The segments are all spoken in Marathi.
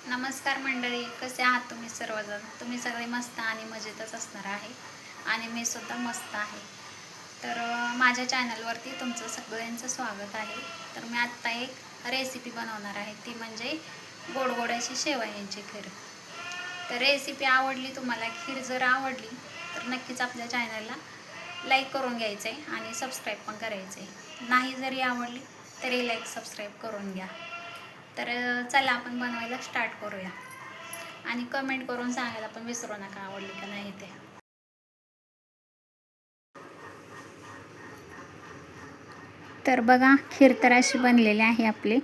नमस्कार मंडळी, कसे आहात तुम्ही सर्वजण? तुम्ही सगळे मस्त आणि मजेतच असणार आहे आणि मी सुद्धा मस्त आहे. तर माझ्या चॅनलवरती तुमचं सगळ्यांचं स्वागत आहे. तर मी आत्ता एक रेसिपी बनवणार आहे, ती म्हणजे गोडगोड्याची शेवयांची खीर. तर रेसिपी आवडली तुम्हाला, खीर जर आवडली तर नक्कीच आपल्या चॅनलला लाईक करून घ्यायचं आहे आणि सबस्क्राईब पण करायचं आहे. नाही जरी आवडली तरी लाईक सबस्क्राईब करून घ्या. तर चला आपण बनवायला स्टार्ट करूया आणि कमेंट करून सांगायला पण विसरू नका आवडली का नाही ते. तर बघा, खीर तर अशी बनलेली आहे आपली,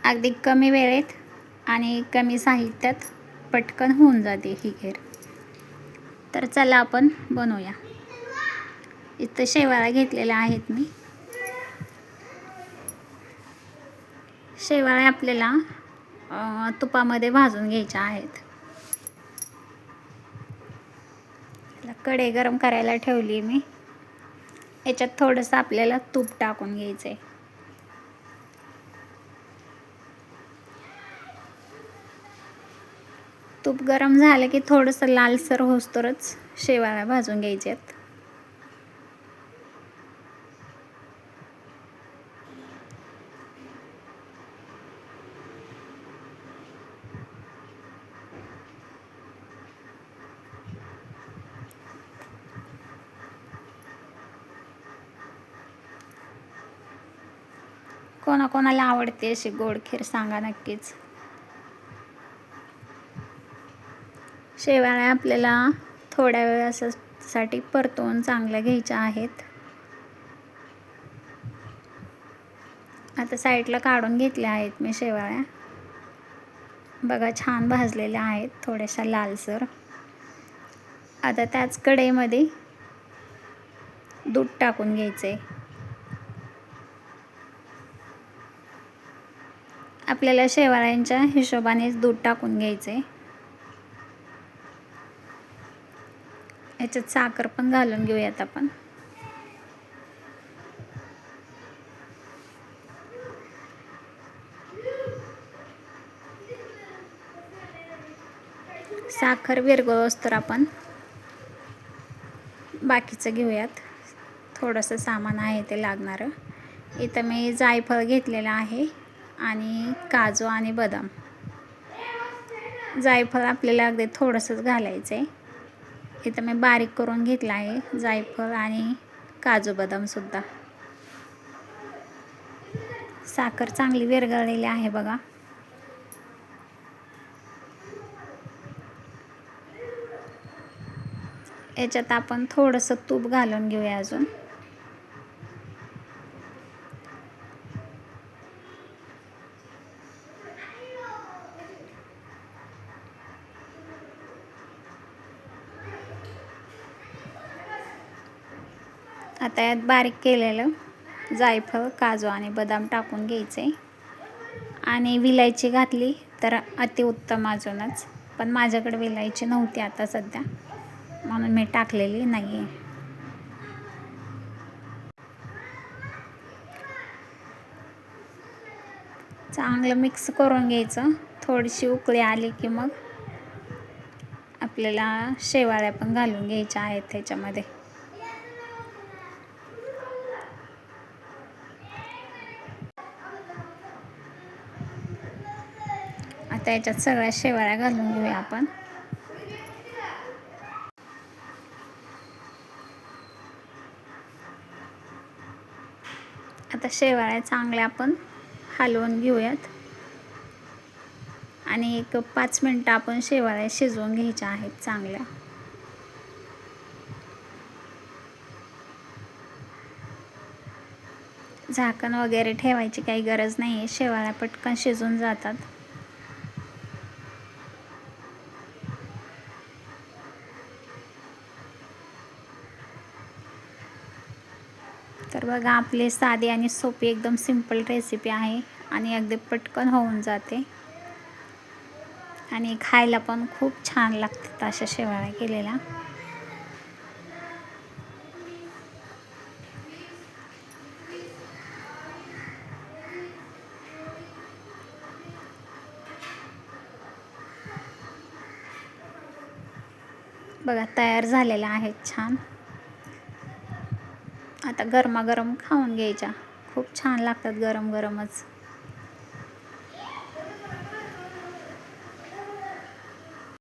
अगदी कमी वेळेत आणि कमी साहित्यात पटकन होऊन जाते ही खीर. तर चला आपण बनवूया. इथं शेवाळ्या घेतलेल्या आहेत मी. शेवाळ्या आपल्याला तुपामध्ये भाजून घ्यायच्या आहेत. कढई गरम करायला ठेवली मी. याच्यात थोडंसं आपल्याला तूप टाकून घ्यायचं आहे. तूप गरम झालं की थोडंसं लालसर होस्तरच शेवाळ्या भाजून घ्यायच्यात. कोणाकोणाला आवडते अशी गोड खीर सांगा नक्कीच. शेवाळ्या आपल्याला थोड्या वेळासाठी परतवून चांगल्या घ्यायच्या आहेत. आता साईडला काढून घेतल्या आहेत मी शेवाळ्या. बघा, छान भाजलेल्या आहेत, थोड्याशा लालसर. आता त्याच कढईमध्ये दूध टाकून घ्यायचे. आपल्याला शेवाळ्यांच्या हिशोबानेच दूध टाकून घ्यायचे. याच्यात साखर पण घालून घेऊयात आपण. साखर विरघळोस तर आपण बाकीचं घेऊयात. थोडंसं सामान आहे ते लागणारं. इथं मी जायफळ घेतलेलं आहे आणि काजू आणि बदाम. जायफळ आपल्याला अगदी थोडंसंच घालायचं आहे. इथं मी बारीक करून घेतलं आहे जायफळ आणि काजू बदामसुद्धा. साखर चांगली विरघळलेली आहे बघा. याच्यात आपण थोडंसं तूप घालून घेऊया अजून. आता यात बारीक केलेलं जायफळ, काजू आणि बदाम टाकून घ्यायचे आणि विलायची घातली तर अतिउत्तम अजूनच. पण माझ्याकडे विलायची नव्हती आता सध्या, म्हणून मी टाकलेली नाही आहे. चांगलं मिक्स करून घ्यायचं. थोडीशी उकळी आली की मग आपल्याला शेवाळ्या पण घालून घ्यायच्या आहेत त्याच्यामध्ये. आता याच्यात सगळ्या शेवाळ्या घालून घेऊया आपण. आता शेवाळ्या चांगल्या आपण हलवून घेऊयात आणि एक 5 मिनटं आपण शेवाळ्या शिजवून घ्यायच्या आहेत चांगल्या. झाकण वगैरे ठेवायची काही गरज नाही आहे, शेवाळ्या पटकन शिजून जातात. तर बघा, आपली साधी आणि सोपी एकदम सिंपल रेसिपी आहे आणि अगदी पटकन होऊन जाते आणि खायला पण खूप छान लागतात अशा शेवाळ्या केलेल्या. बघा तयार झालेल्या आहेत छान. आता गरमागरम खाऊन घ्यायच्या. खूप छान लागतात गरम गरमच.